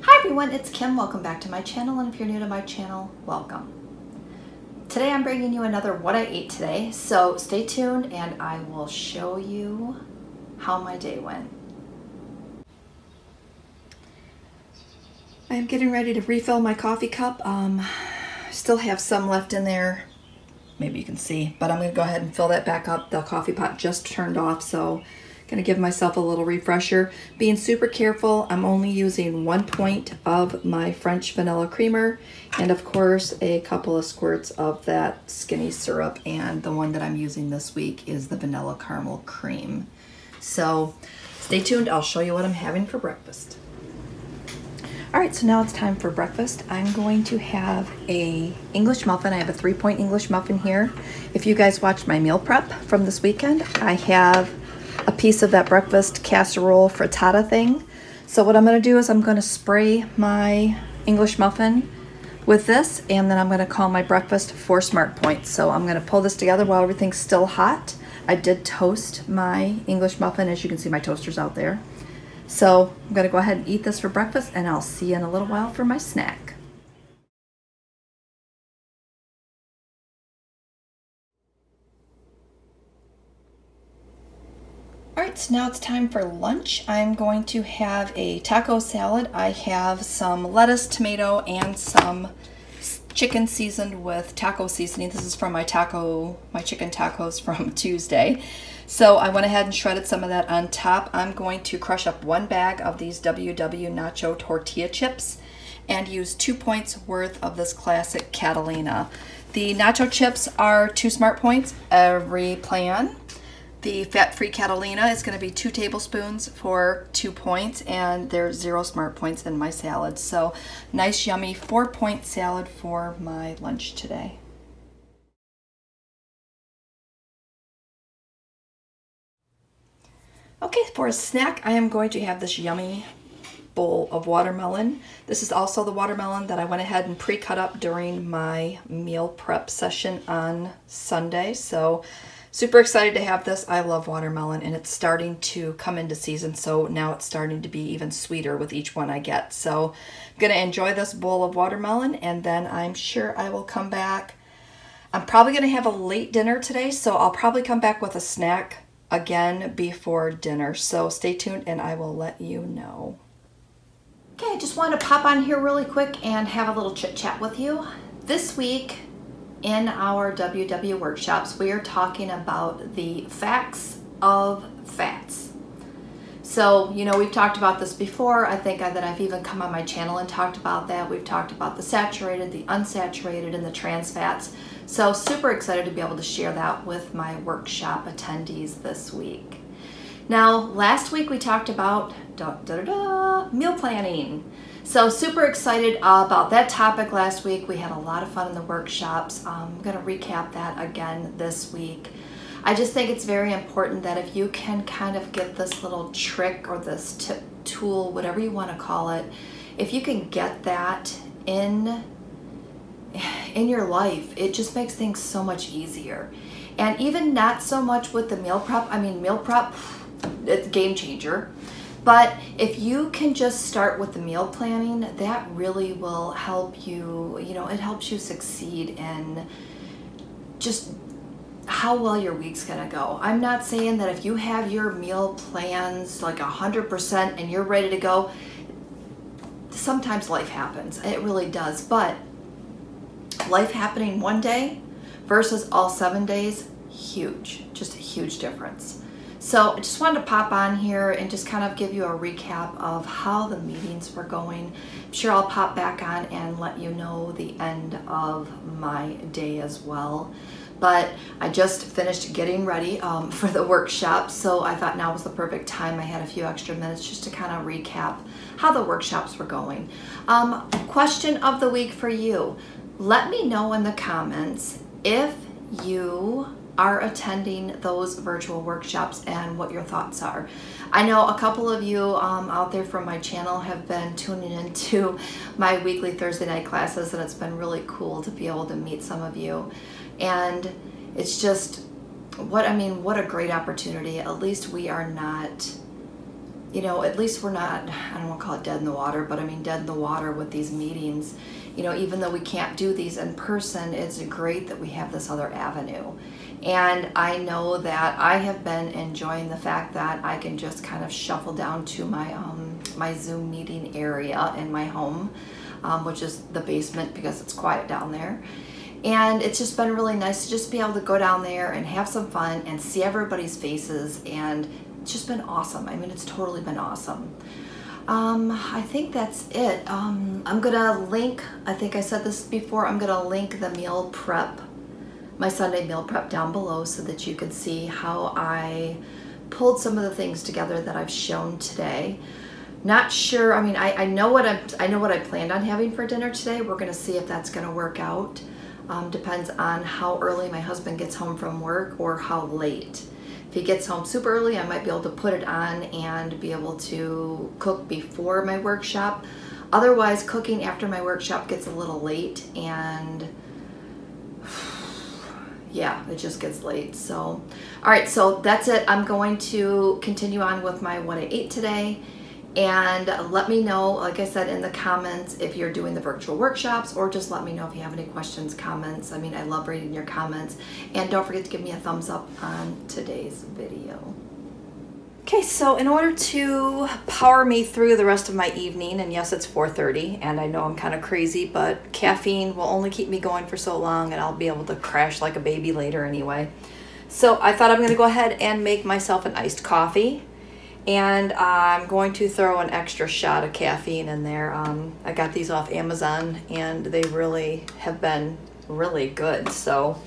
Hi everyone, it's Kim. Welcome back to my channel, and if you're new to my channel, welcome. Today I'm bringing you another what I ate today, so stay tuned and I will show you how my day went. I'm getting ready to refill my coffee cup. Still have some left in there, maybe you can see, but I'm going to go ahead and fill that back up. The coffee pot just turned off, so gonna give myself a little refresher. Being super careful, I'm only using 1 point of my French vanilla creamer and of course a couple of squirts of that skinny syrup, and the one that I'm using this week is the vanilla caramel cream. So stay tuned, I'll show you what I'm having for breakfast. Alright, so now it's time for breakfast. I'm going to have a English muffin. I have a 3-point English muffin here. If you guys watched my meal prep from this weekend, I have a piece of that breakfast casserole frittata thing. So what I'm going to do is I'm going to spray my English muffin with this, and then I'm going to call my breakfast for SmartPoints. So I'm going to pull this together while everything's still hot. I did toast my English muffin, as you can see my toaster's out there. So I'm going to go ahead and eat this for breakfast, and I'll see you in a little while for my snack. Alright, so now it's time for lunch. I'm going to have a taco salad. I have some lettuce, tomato, and some chicken seasoned with taco seasoning. This is from my chicken tacos from Tuesday. So I went ahead and shredded some of that on top. I'm going to crush up 1 bag of these WW nacho tortilla chips and use 2 points worth of this classic Catalina. The nacho chips are 2 SmartPoints every plan. The fat-free Catalina is going to be 2 tablespoons for 2 points, and there's 0 SmartPoints in my salad. So nice, yummy 4-point salad for my lunch today. Okay, for a snack, I am going to have this yummy bowl of watermelon. This is also the watermelon that I went ahead and pre-cut up during my meal prep session on Sunday. So super excited to have this. I love watermelon, and it's starting to come into season, so now it's starting to be even sweeter with each one I get. So I'm going to enjoy this bowl of watermelon, and then I'm sure I will come back. I'm probably going to have a late dinner today, so I'll probably come back with a snack again before dinner. So stay tuned and I will let you know. Okay, I just wanted to pop on here really quick and have a little chit chat with you. This week, in our WW workshops, we are talking about the facts of fats. So, you know, we've talked about this before. I think that I've even come on my channel and talked about that. We've talked about the saturated, the unsaturated, and the trans fats. So super excited to be able to share that with my workshop attendees this week. Now, last week we talked about meal planning. So super excited about that topic last week. We had a lot of fun in the workshops. I'm going to recap that again this week. I just think it's very important that if you can kind of get this little trick or this tip, tool, whatever you want to call it, if you can get that in your life, it just makes things so much easier. And even not so much with the meal prep. I mean, meal prep, it's a game changer. But if you can just start with the meal planning, that really will help you, you know, it helps you succeed in just how well your week's gonna go. I'm not saying that if you have your meal plans like 100% and you're ready to go, sometimes life happens, it really does. But life happening one day versus all 7 days, huge, just a huge difference. So I just wanted to pop on here and just kind of give you a recap of how the meetings were going. I'm sure I'll pop back on and let you know the end of my day as well. But I just finished getting ready for the workshop, so I thought now was the perfect time. I had a few extra minutes just to kind of recap how the workshops were going. Question of the week for you. Let me know in the comments if you are attending those virtual workshops and what your thoughts are. I know a couple of you out there from my channel have been tuning into my weekly Thursday night classes, and it's been really cool to be able to meet some of you. And it's just, what a great opportunity. At least we are not you know, at least we're not, I don't want to call it dead in the water, but I mean dead in the water with these meetings. You know, even though we can't do these in person, it's great that we have this other avenue. And I know that I have been enjoying the fact that I can just kind of shuffle down to my my Zoom meeting area in my home, which is the basement because it's quiet down there. And it's just been really nice to just be able to go down there and have some fun and see everybody's faces, and it's just been awesome. I mean, it's totally been awesome. I think that's it. I'm gonna link, I think I said this before, I'm gonna link the meal prep, my Sunday meal prep down below so that you can see how I pulled some of the things together that I've shown today. Not sure, I mean, I know what I planned on having for dinner today. We're gonna see if that's gonna work out. Depends on how early my husband gets home from work or how late. If he gets home super early, I might be able to put it on and be able to cook before my workshop. Otherwise, cooking after my workshop gets a little late, and yeah, it just gets late. So, all right, so that's it. I'm going to continue on with my what I ate today. And let me know, like I said, in the comments if you're doing the virtual workshops, or just let me know if you have any questions, comments. I mean, I love reading your comments. And don't forget to give me a thumbs up on today's video. Okay, so in order to power me through the rest of my evening, and yes, it's 4:30, and I know I'm kind of crazy, but caffeine will only keep me going for so long, and I'll be able to crash like a baby later anyway. So I thought I'm going to go ahead and make myself an iced coffee. And I'm going to throw an extra shot of caffeine in there. I got these off Amazon, and they really have been really good. So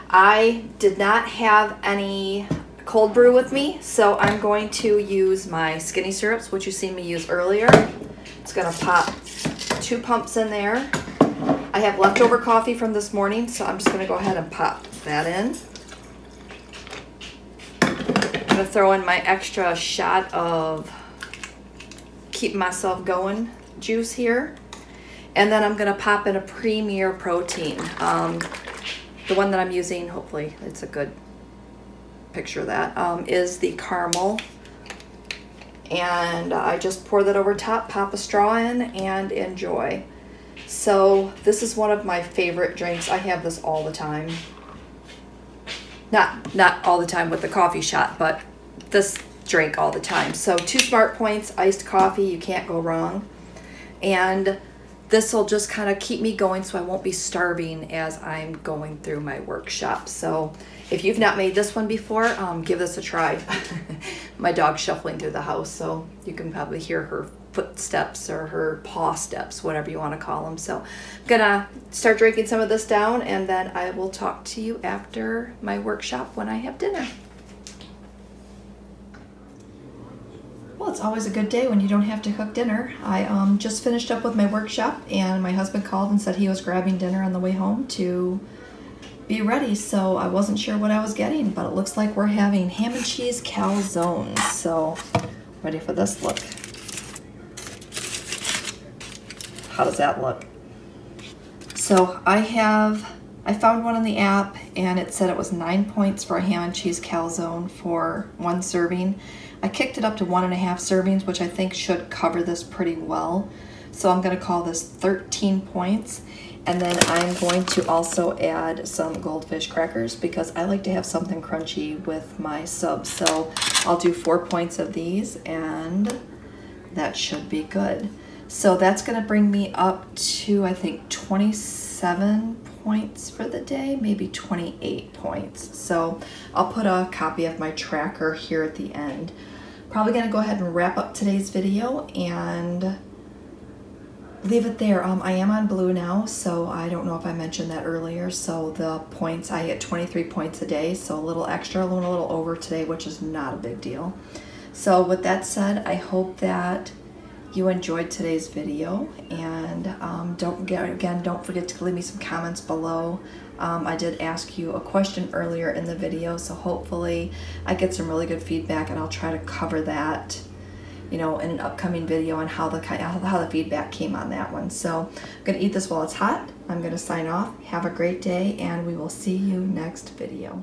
I did not have any cold brew with me, so I'm going to use my skinny syrups, which you seen me use earlier. It's gonna pop 2 pumps in there. I have leftover coffee from this morning, so I'm just gonna go ahead and pop that in. I'm gonna throw in my extra shot of keep myself going juice here, and then I'm gonna pop in a Premier Protein. The one that I'm using, hopefully it's a good picture of that, is the caramel, and I just pour that over top, pop a straw in, and enjoy. So this is one of my favorite drinks. I have this all the time. Not all the time with the coffee shot, but this drink all the time. So 2 SmartPoints iced coffee, you can't go wrong. And this will just kind of keep me going so I won't be starving as I'm going through my workshop. So if you've not made this one before, give this a try. My dog's shuffling through the house, so you can probably hear her footsteps or her paw steps, whatever you want to call them. So I'm gonna start drinking some of this down, and then I will talk to you after my workshop when I have dinner. Well, it's always a good day when you don't have to cook dinner. I just finished up with my workshop, and my husband called and said he was grabbing dinner on the way home to be ready. So I wasn't sure what I was getting, but it looks like we're having ham and cheese calzones. So ready for this? Look. How does that look? So I found one on the app, and it said it was 9 points for a ham and cheese calzone for 1 serving. I kicked it up to 1.5 servings, which I think should cover this pretty well. So I'm gonna call this 13 points. And then I'm going to also add some goldfish crackers because I like to have something crunchy with my subs. So I'll do 4 points of these, and that should be good. So that's gonna bring me up to, I think, 27 points for the day, maybe 28 points. So I'll put a copy of my tracker here at the end. Probably gonna go ahead and wrap up today's video and leave it there. I am on Blue now, so I don't know if I mentioned that earlier. So the points, I get 23 points a day, so a little extra, a little over today, which is not a big deal. So with that said, I hope that you enjoyed today's video, and don't forget to leave me some comments below. I did ask you a question earlier in the video, so hopefully I get some really good feedback, and I'll try to cover that, you know, in an upcoming video on how the feedback came on that one. So I'm gonna eat this while it's hot. I'm gonna sign off. Have a great day, and we will see you next video.